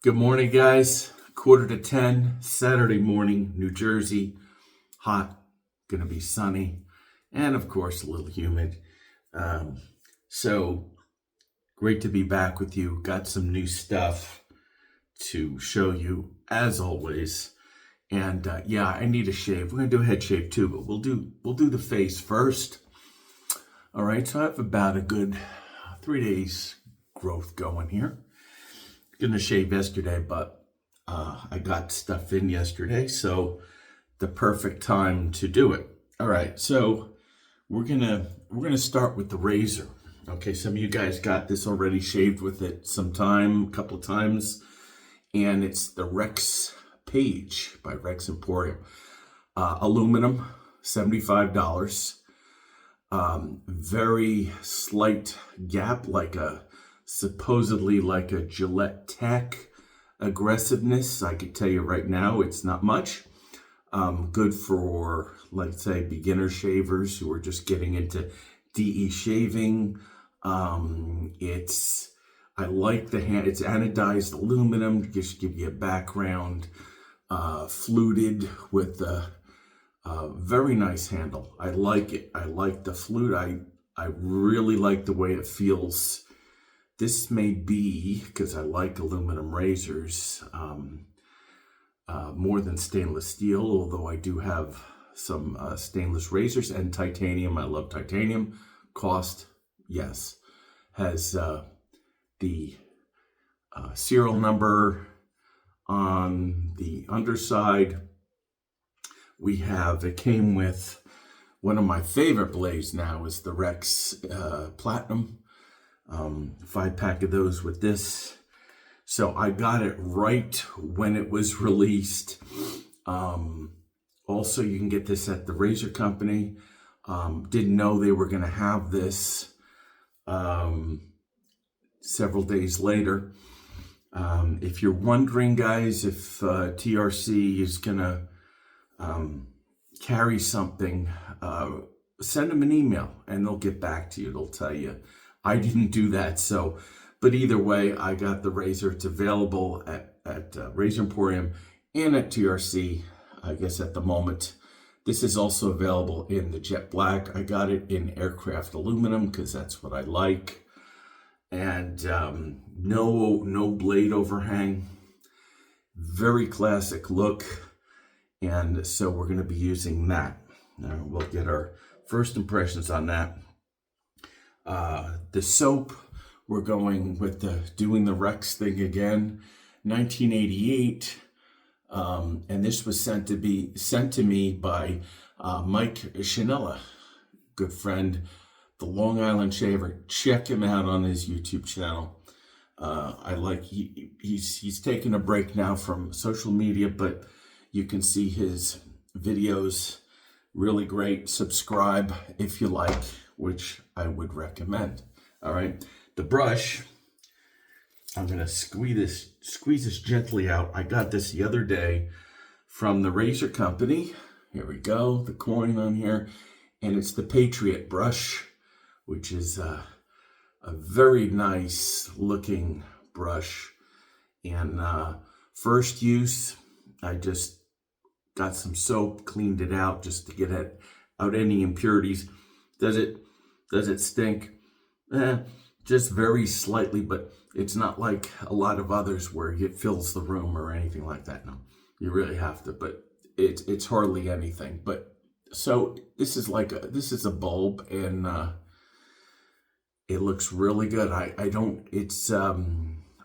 Good morning, guys. 9:45, Saturday morning, New Jersey. Hot, gonna be sunny, and of course, a little humid. So great to be back with you. Got some new stuff to show you, as always. And yeah, I need a shave. We're gonna do a head shave too, but we'll do the face first. All right. So I have about a good 3 days growth going here. Gonna shave yesterday, but I got stuff in yesterday, so the perfect time to do it. All right, so we're gonna start with the razor. Okay, some of you guys got this already shaved with it a couple of times, and it's the Rex Page by Rex Emporium. Aluminum, $75. Very slight gap, supposedly like a Gillette Tech aggressiveness. I could tell you right now, it's not much. Good for, let's say, beginner shavers who are just getting into DE shaving. I like the hand. It's anodized aluminum, just give you a background. Fluted with a very nice handle. I like it. I like the flute. I really like the way it feels. This may be, because I like aluminum razors, more than stainless steel, although I do have some stainless razors, and titanium. I love titanium. Cost, yes. Has the serial number on the underside. It came with one of my favorite blades now is the Rex Platinum. 5-pack of those with this. So I got it right when it was released. Also, you can get this at the razor company. Didn't know they were going to have this several days later. If you're wondering, guys, if TRC is going to carry something, send them an email and they'll get back to you. They'll tell you. I didn't do that, but either way, I got the razor. It's available at Razor Emporium and at TRC, I guess at the moment. This is also available in the jet black. I got it in aircraft aluminum because that's what I like. And no blade overhang. Very classic look. And so we're going to be using that. Now we'll get our first impressions on that. The soap, we're going with doing the Rex thing again, 1988, and this was sent to me by Mike Shanella, good friend, the Long Island Shaver. Check him out on his YouTube channel. He's taking a break now from social media, but you can see his videos. Really great. Subscribe if you like, which I would recommend. All right, the brush, I'm gonna squeeze this gently out. I got this the other day from the razor company. Here we go, the coin on here, and it's the Patriot brush, which is a very nice looking brush. And first use, I just got some soap, cleaned it out just to get out any impurities. Does it stink? Just very slightly, but it's not like a lot of others where it fills the room or anything like that. No, you really have to, but it's hardly anything. But so this is a bulb, and it looks really good. I don't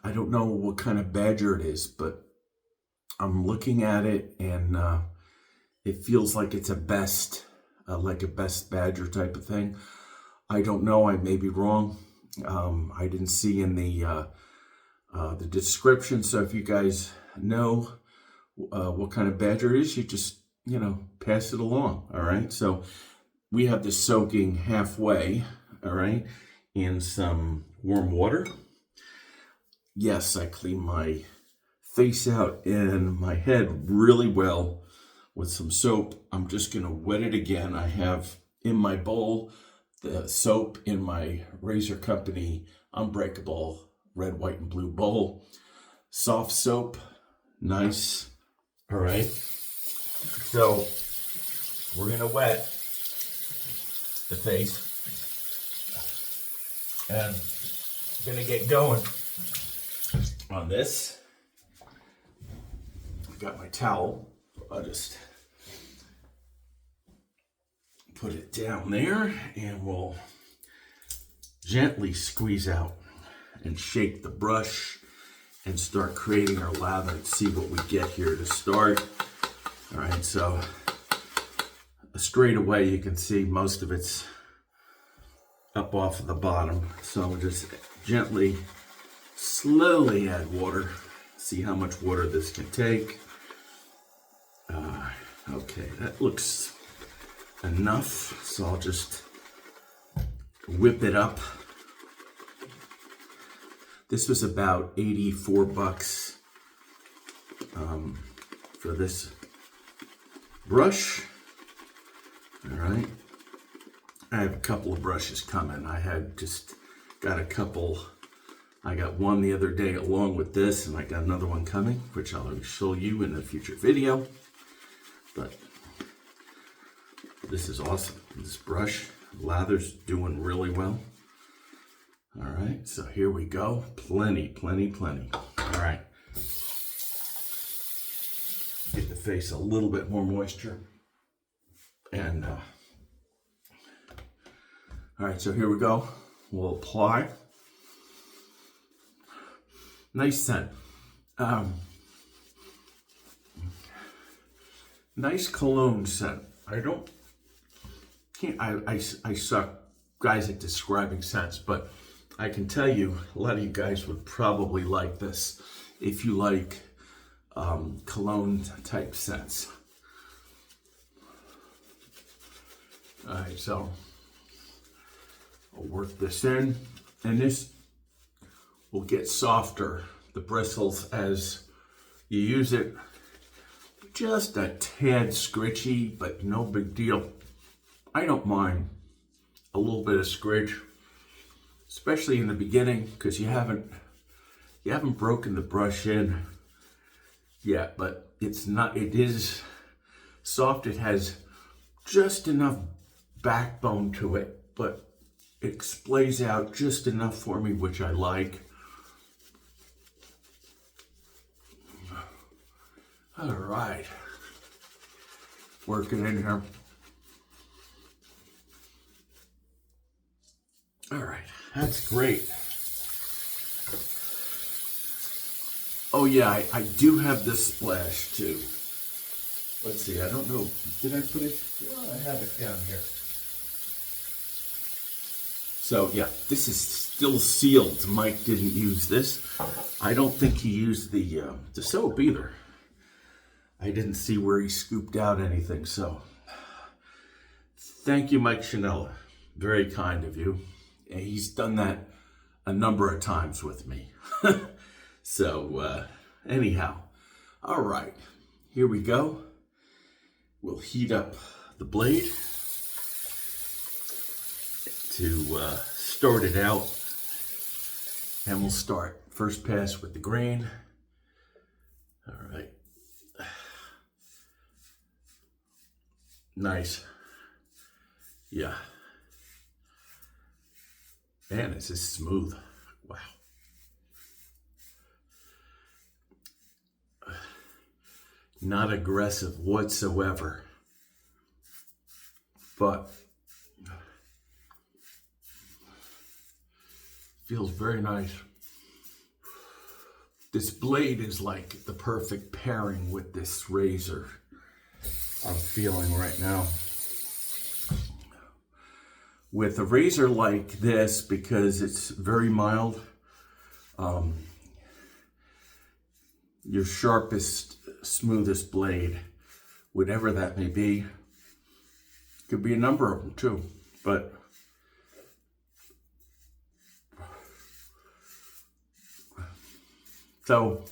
know what kind of badger it is, but I'm looking at it, and it feels like it's a best badger type of thing. I don't know. I may be wrong. I didn't see in the description. So if you guys know what kind of badger it is, you just pass it along. All right. So we have this soaking halfway. All right, in some warm water. Yes, I clean my face out and my head really well with some soap. I'm just gonna wet it again. I have in my bowl the soap in my razor company unbreakable red, white, and blue bowl. soft soap, nice. All right, so we're gonna wet the face and I'm gonna get going on this. I've got my towel. I'll just put it down there and we'll gently squeeze out and shake the brush and start creating our lather and see what we get here to start. All right, so straight away you can see most of it's up off of the bottom. So we'll just gently, slowly add water. See how much water this can take. Okay, that looks enough. So I'll just whip it up. This was about 84 bucks for this brush. All right. I have a couple of brushes coming. I had just got a couple. I got one the other day along with this, and I got another one coming, which I'll show you in a future video. But this is awesome. This brush lather's doing really well. All right, so here we go. Plenty. All right. Get the face a little bit more moisture. And, all right, so here we go. We'll apply. Nice scent. Nice cologne scent. I suck, guys, at describing scents, but I can tell you a lot of you guys would probably like this if you like cologne type scents. All right, so I'll work this in, and this will get softer, the bristles, as you use it. Just a tad scritchy, but no big deal. I don't mind a little bit of scritch, especially in the beginning, because you haven't broken the brush in yet, but it is soft. It has just enough backbone to it, but it splays out just enough for me, which I like. All right, working in here. All right, that's great. Oh yeah, I do have this splash too. Let's see, I don't know, did I put it? Yeah, I have it down here. So yeah, this is still sealed. Mike didn't use this. I don't think he used the soap either. I didn't see where he scooped out anything, so thank you, Mike Chanella. Very kind of you. He's done that a number of times with me. So anyhow, all right, here we go. We'll heat up the blade to start it out, and we'll start first pass with the grain. All right. Nice. Yeah. Man, this is smooth. Wow. Not aggressive whatsoever. But feels very nice. This blade is like the perfect pairing with this razor I'm feeling right now. With a razor like this, because it's very mild, your sharpest, smoothest blade, whatever that may be, could be a number of them too, but so,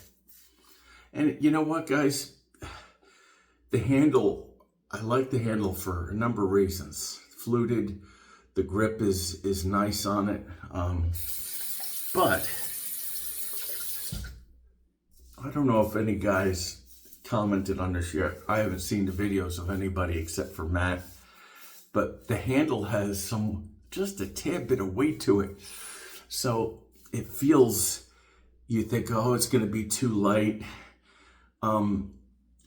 and you know what, guys? The handle, I like the handle for a number of reasons. Fluted, the grip is nice on it, but I don't know if any guys commented on this yet. I haven't seen the videos of anybody except for Matt, but the handle has just a tad bit of weight to it. So it feels, you think, oh, it's going to be too light.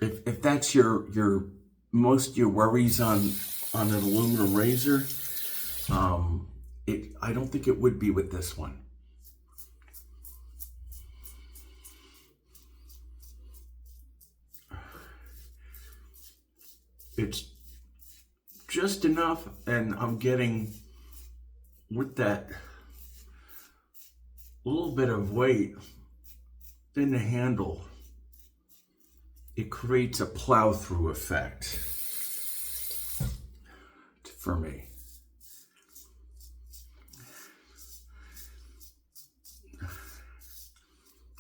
If that's your worries on an aluminum razor, I don't think it would be with this one. It's just enough, and I'm getting, with that little bit of weight in the handle, it creates a plow-through effect for me.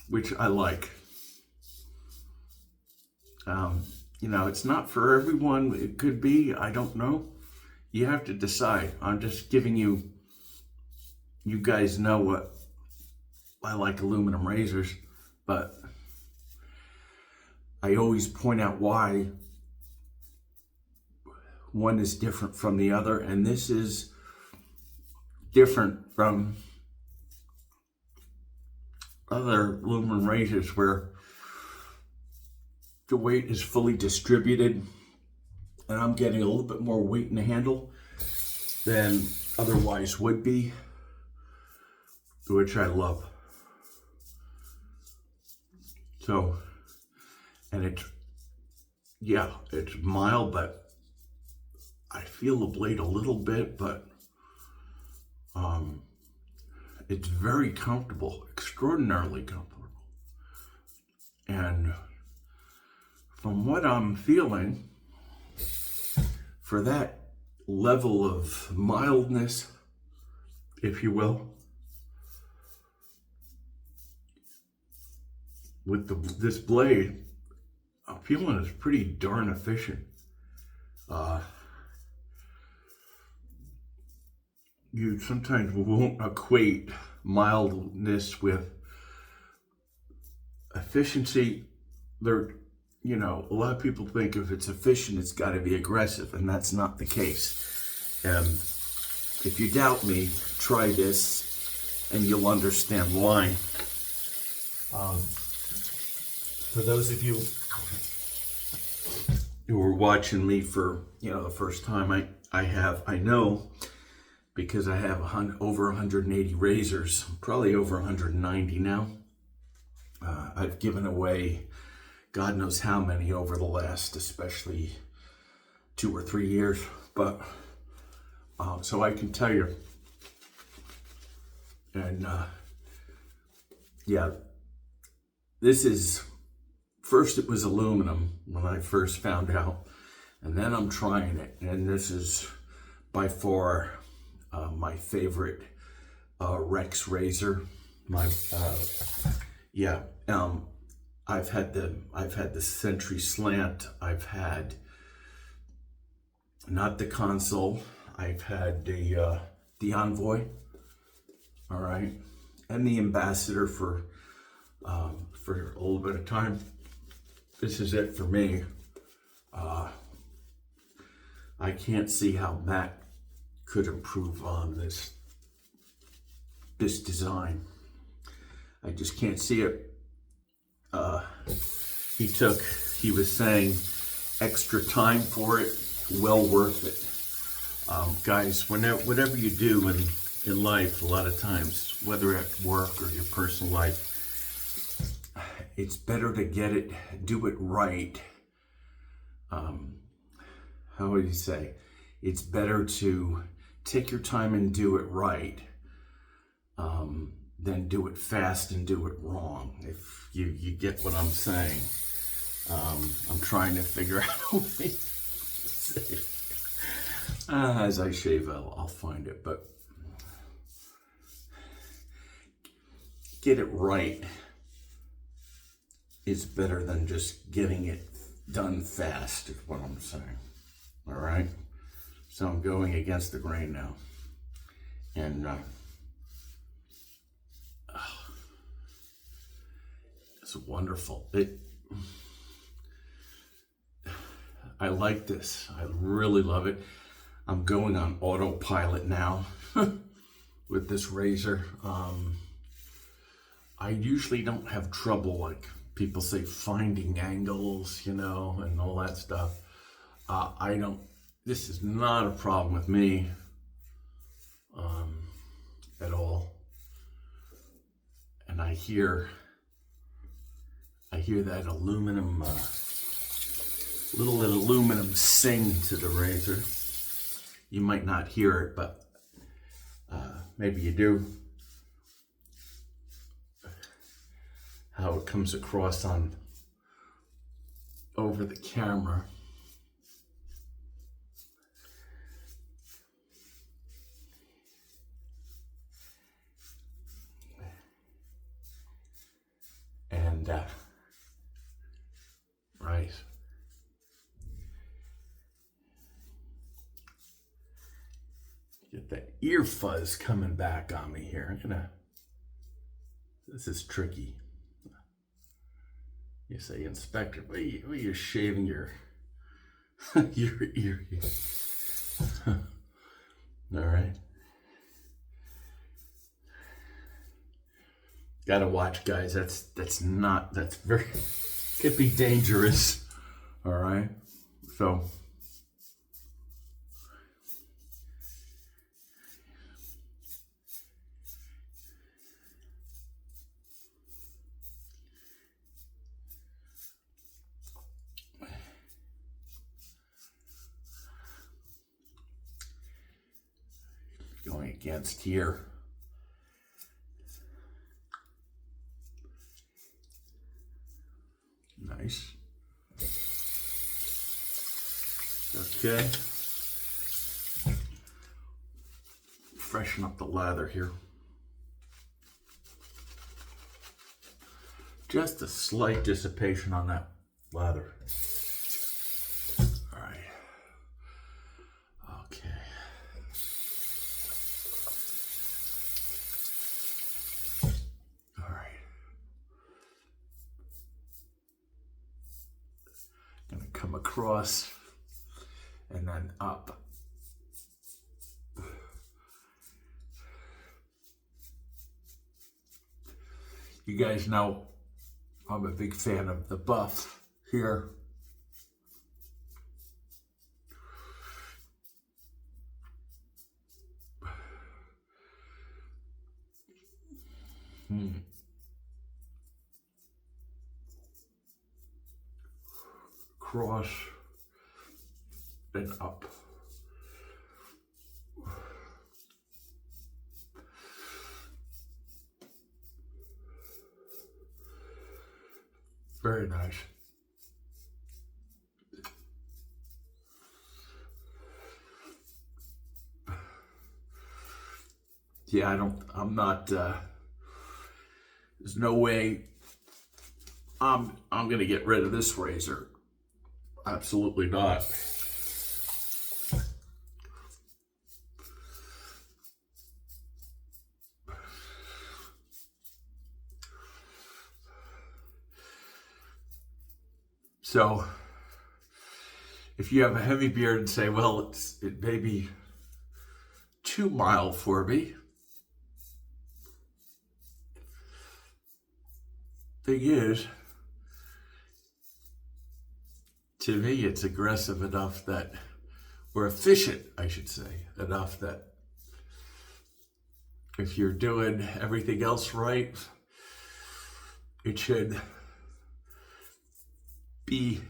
Which I like. You know, it's not for everyone. It could be, I don't know. You have to decide. I'm just giving you guys know what I like aluminum razors, but I always point out why one is different from the other, and this is different from other aluminum razors where the weight is fully distributed, and I'm getting a little bit more weight in the handle than otherwise would be, which I love. So, and it's mild, but I feel the blade a little bit, but it's very comfortable, extraordinarily comfortable. And from what I'm feeling, for that level of mildness, if you will, with this blade, I'm feeling it's pretty darn efficient. You sometimes won't equate mildness with efficiency. You know, a lot of people think if it's efficient, it's got to be aggressive, and that's not the case. If you doubt me, try this, and you'll understand why. For those of you who are watching me for the first time, I know, because I have over 180 razors, probably over 190 now. I've given away God knows how many over the last, especially 2 or 3 years, but so I can tell you, and yeah, this is, first it was aluminum when I first found out, and then I'm trying it, and this is by far my favorite Rex razor. I've had the Century Slant. I've had not the Console. I've had the Envoy. All right, and the Ambassador for a little bit of time. This is it for me. I can't see how Matt could improve on this design. I just can't see it. He was saying extra time for it, well worth it. Guys, whatever you do in life, a lot of times, whether at work or your personal life, it's better to do it right. How would you say? It's better to take your time and do it right than do it fast and do it wrong. If you get what I'm saying. I'm trying to figure out a way to say it. As I shave, I'll find it, but get it right is better than just getting it done fast, is what I'm saying. All right? So I'm going against the grain now. And It's wonderful. I like this. I really love it. I'm going on autopilot now with this razor. I usually don't have trouble, like people say, finding angles, you know, and all that stuff. I don't, this is not a problem with me at all. And I hear that aluminum, little aluminum sing to the razor. You might not hear it, but maybe you do. How it comes across on over the camera. And right. Get that ear fuzz coming back on me here. This is tricky. You say, Inspector, what are you shaving your your ear? All right. Gotta watch, guys. That's very, could be dangerous. All right. So. Going against here. Nice. Okay. Freshen up the lather here. Just a slight dissipation on that lather. All right. Okay. All right. Gonna come across and then up. You guys know I'm a big fan of the buff here. Cross and up. Very nice. Yeah, I'm not, there's no way I'm gonna get rid of this razor. Absolutely not. So if you have a heavy beard and say, well, it may be too mild for me. Thing is, to me, it's aggressive enough that, or efficient, I should say, enough that if you're doing everything else right, it should be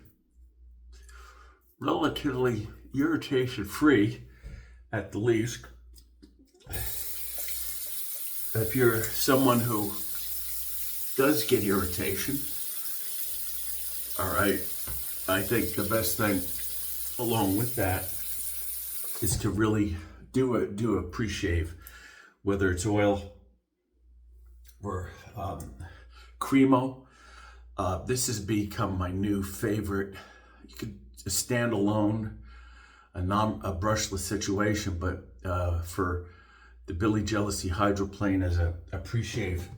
relatively irritation-free at the least. If you're someone who does get irritation, all right, I think the best thing along with that is to really do a pre-shave, whether it's oil or Cremo. This has become my new favorite. You could stand alone, a brushless situation, but for the Billy Jealousy Hydroplane as a pre-shave,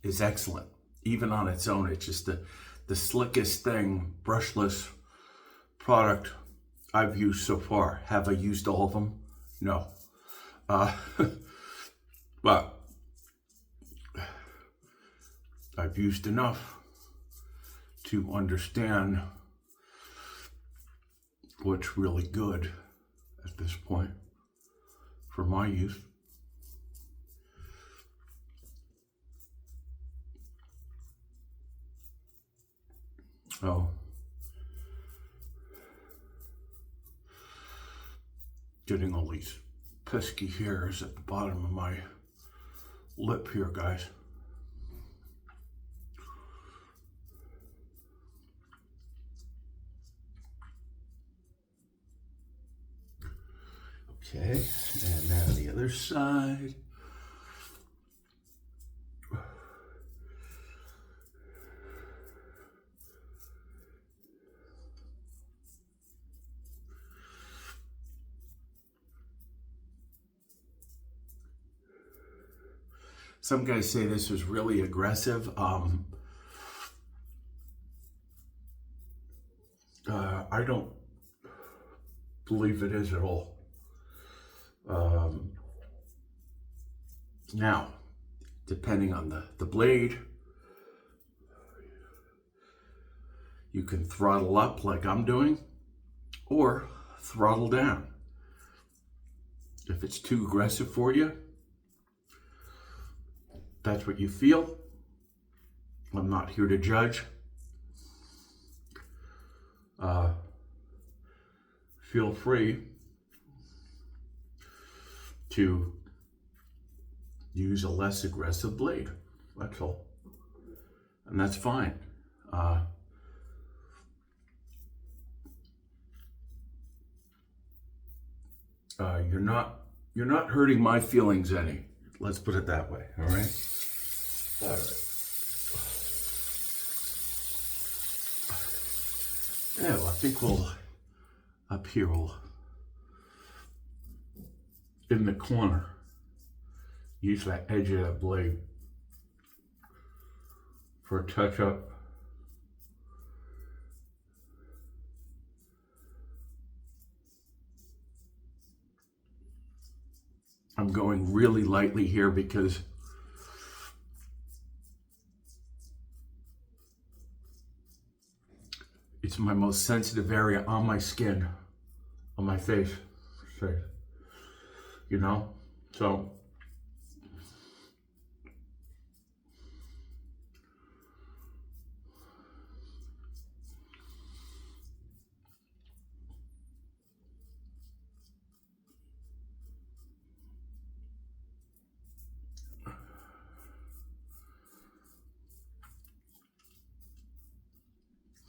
is excellent. Even on its own, it's just the slickest thing, brushless product I've used so far. Have I used all of them? No. But I've used enough to understand what's really good at this point for my use. So, getting all these pesky hairs at the bottom of my lip here, guys. Okay, and now the other side. Some guys say this was really aggressive. I don't believe it is at all. Now, depending on the blade, you can throttle up like I'm doing, or throttle down. If it's too aggressive for you, that's what you feel. I'm not here to judge. Feel free to use a less aggressive blade. That's all. And that's fine. You're not hurting my feelings any. Let's put it that way, all right? All right. Yeah, well, I think up here, we'll, in the corner, use that edge of that blade for a touch-up. I'm going really lightly here because it's my most sensitive area on my skin, on my face, you know? So,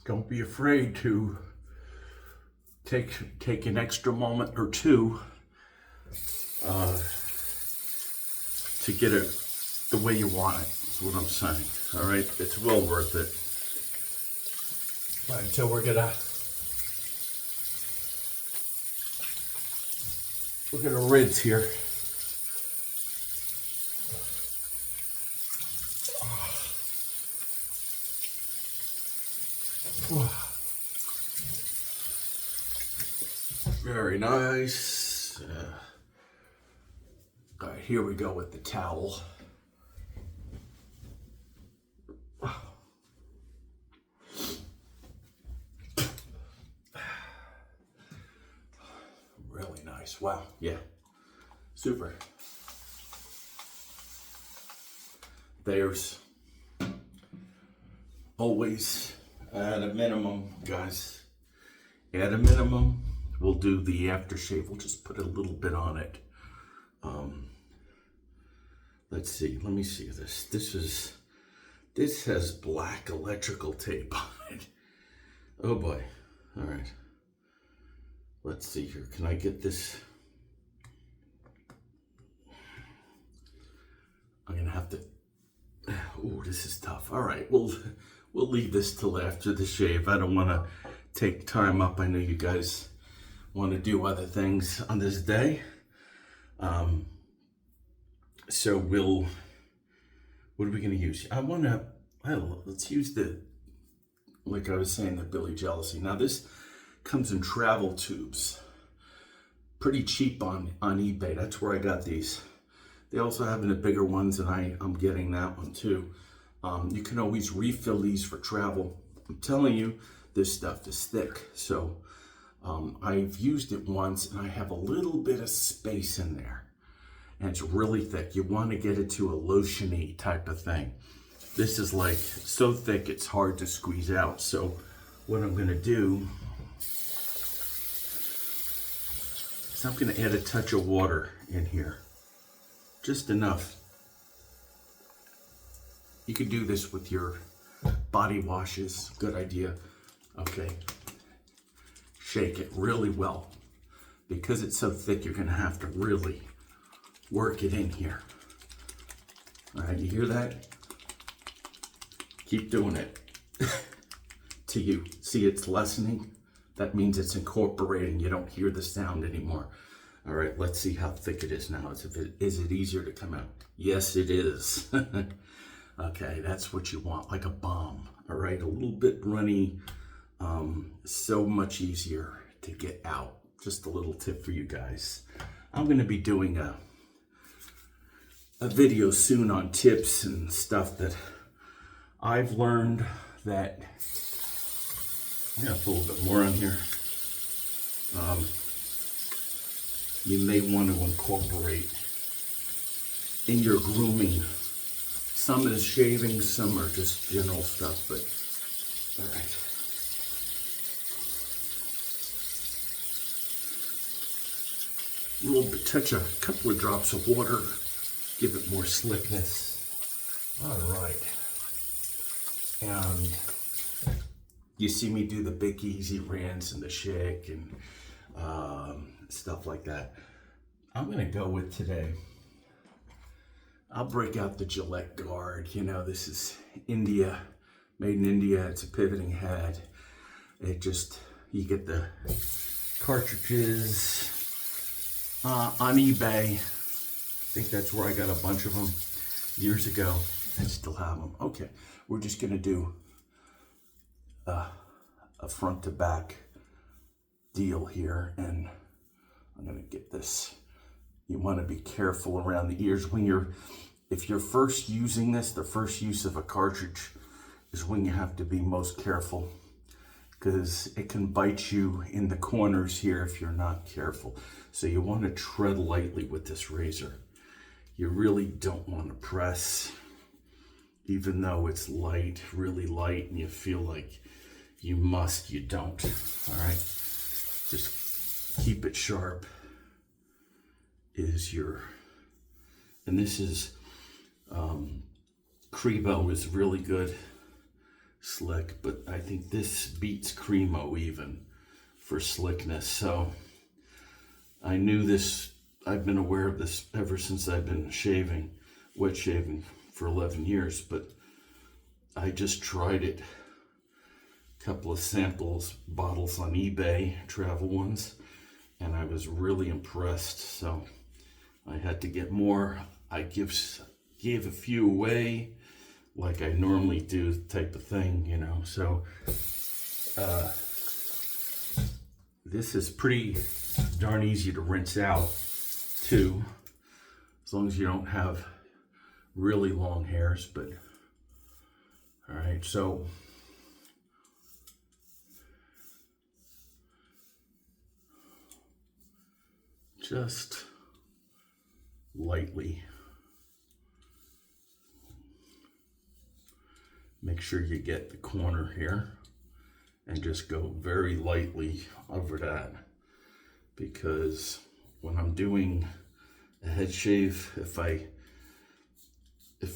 don't be afraid to take an extra moment or two to get it the way you want it. That's what I'm saying. All right, it's well worth it. All right, so we're gonna rinse here. Very nice. All right, here we go with the towel. Really nice. Wow. Yeah. Super. There's always at a minimum, guys. At a minimum, we'll do the aftershave. We'll just put a little bit on it. Let's see. Let me see this. This has black electrical tape on it. Oh boy. All right. Let's see here. Can I get this? I'm gonna have to. Oh, this is tough. All right. We'll leave this till after the shave. I don't want to take time up. I know you guys want to do other things on this day. So we'll What are we going to use? I don't know, let's use like I was saying, the Billy Jealousy. Now this comes in travel tubes. Pretty cheap on eBay. That's where I got these. They also have the bigger ones, and I'm getting that one too. You can always refill these for travel. I'm telling you, this stuff is thick. So I've used it once, and I have a little bit of space in there. And it's really thick. You want to get it to a lotiony type of thing. This is like so thick it's hard to squeeze out. So what I'm going to do is I'm going to add a touch of water in here. Just enough. You could do this with your body washes. Good idea. Okay. Shake it really well. Because it's so thick, you're going to have to really work it in here. All right, you hear that? Keep doing it. Till you see it's lessening. That means it's incorporating. You don't hear the sound anymore. All right, let's see how thick it is now. Is it easier to come out? Yes, it is. Okay, that's what you want, like a bomb. All right, a little bit runny. So much easier to get out. Just a little tip for you guys. I'm going to be doing a video soon on tips and stuff that I've learned that, I'm gonna put a little bit more on here. You may want to incorporate in your grooming. Some is shaving, some are just general stuff, but all right. A little bit, touch a couple of drops of water, give it more slickness. All right. And you see me do the big easy rinse and the shake and stuff like that. I'm gonna go with today. I'll break out the Gillette Guard. You know, this is India, made in India. It's a pivoting head. It just, you get the cartridges on eBay. I think that's where I got a bunch of them years ago. I still have them. Okay, we're just gonna do a front to back deal here, and I'm gonna get this. You want to be careful around the ears if you're first using this. The first use of a cartridge is when you have to be most careful, because it can bite you in the corners here if you're not careful. So you want to tread lightly with this razor. You really don't want to press, even though it's light, really light, and you feel like you don't. All right, just keep it sharp. And this is Crebo is really good, slick, but I think this beats Cremo even for slickness. So I knew this, I've been aware of this ever since I've been wet shaving for 11 years, but I just tried it. A couple of samples, bottles on eBay, travel ones, and I was really impressed. So I had to get more. I gave a few away like I normally do, type of thing, you know. So this is pretty darn easy to rinse out too, as long as you don't have really long hairs. But all right, so just lightly make sure you get the corner here, and just go very lightly over that, because when I'm doing a head shave, if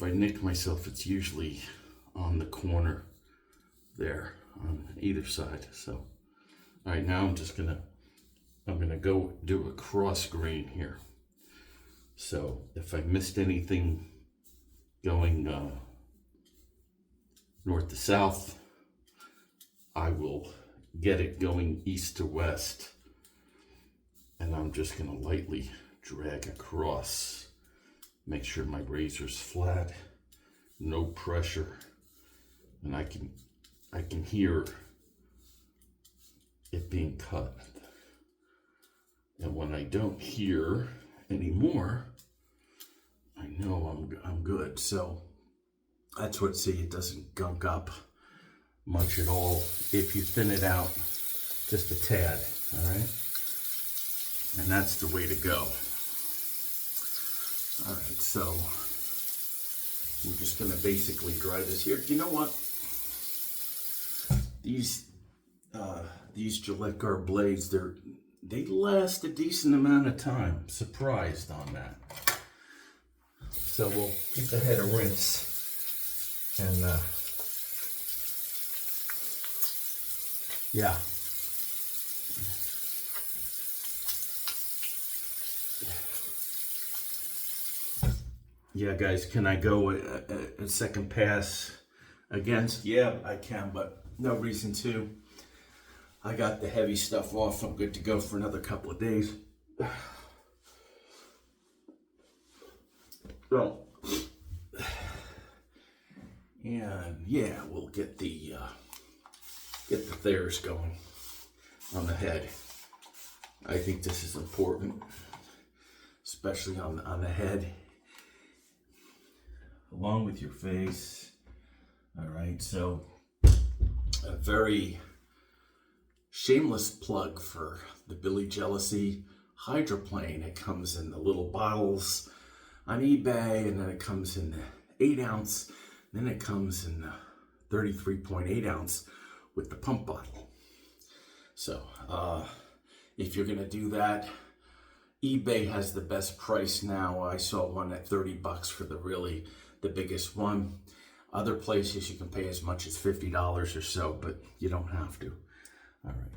I nick myself, it's usually on the corner there on either side. So all right, now I'm gonna go do a cross grain here. So if I missed anything going north to south, I will get it going east to west, and I'm just gonna lightly drag across, make sure my razor's flat, no pressure, and I can hear it being cut. And when I don't hear anymore, I know I'm good. So that's what, see, it doesn't gunk up much at all if you thin it out just a tad, all right? And that's the way to go. All right, so we're just gonna basically dry this here. You know what? These Gillette Guard blades, they last a decent amount of time. Surprised on that. So we'll keep ahead of rinse. And yeah. Yeah, guys, can I go a second pass against? Yeah, I can, but no reason to. I got the heavy stuff off. I'm good to go for another couple of days. So, and yeah, we'll get the Thayers going on the head. I think this is important, especially on the head, along with your face. All right, so a very shameless plug for the Billy Jealousy hydroplane. It comes in the little bottles on eBay, and then it comes in the 8-ounce, then it comes in the 33.8 ounce with the pump bottle. So if you're gonna do that, eBay has the best price now. I saw one at $30 for the biggest one. Other places you can pay as much as $50 or so, but you don't have to. All right.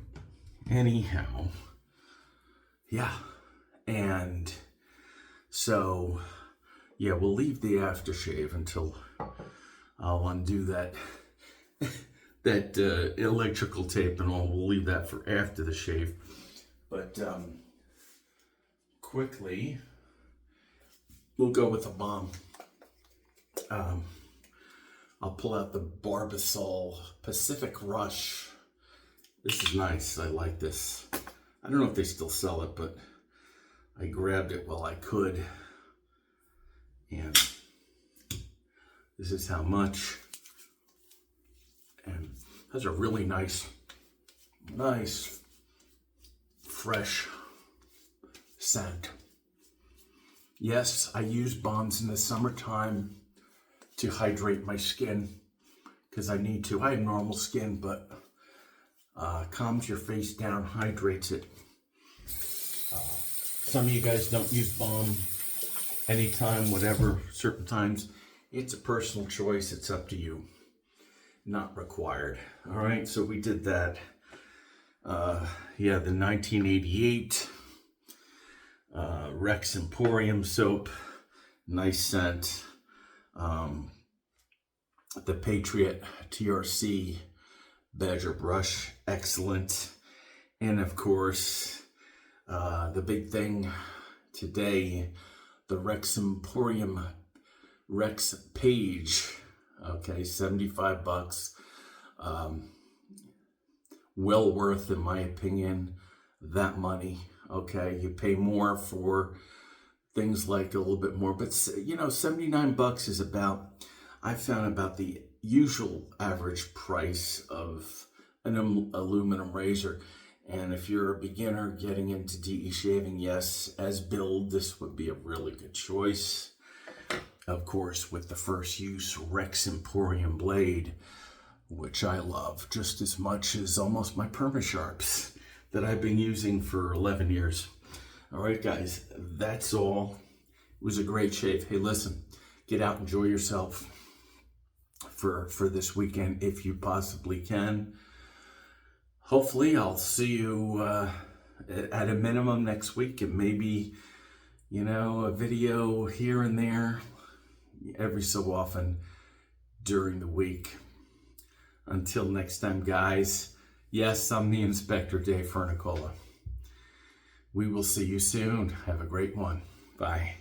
Anyhow, yeah. And so, yeah, we'll leave the aftershave until I'll undo that electrical tape and all. We'll leave that for after the shave. But quickly, we'll go with a balm. I'll pull out the Barbasol Pacific Rush. This is nice. I like this. I don't know if they still sell it, but I grabbed it while I could. And this is how much. And has a really nice, fresh scent. Yes, I use balms in the summertime to hydrate my skin because I need to. I have normal skin, but calms your face down, hydrates it. Some of you guys don't use balm anytime, whatever, certain times. It's a personal choice. It's up to you. Not required. All right, so we did that. Yeah, the 1988 Rex Emporium soap. Nice scent. The Patriot TRC Badger Brush, excellent. And of course, the big thing today, the Rex Emporium Rex Page. Okay, $75. Well worth, in my opinion, that money. Okay, you pay more for things like a little bit more, but you know, $79 is about, I found, about the usual average price of an aluminum razor. And if you're a beginner getting into DE shaving, yes, as billed, this would be a really good choice. Of course, with the first use Rex Emporium blade, which I love just as much as almost my Perma-Sharps that I've been using for 11 years. All right, guys, that's all. It was a great shave. Hey, listen, get out, enjoy yourself for this weekend if you possibly can. Hopefully, I'll see you at a minimum next week, and maybe, you know, a video here and there every so often during the week. Until next time, guys. Yes, I'm the Inspector Dave Fernicola. We will see you soon. Have a great one. Bye.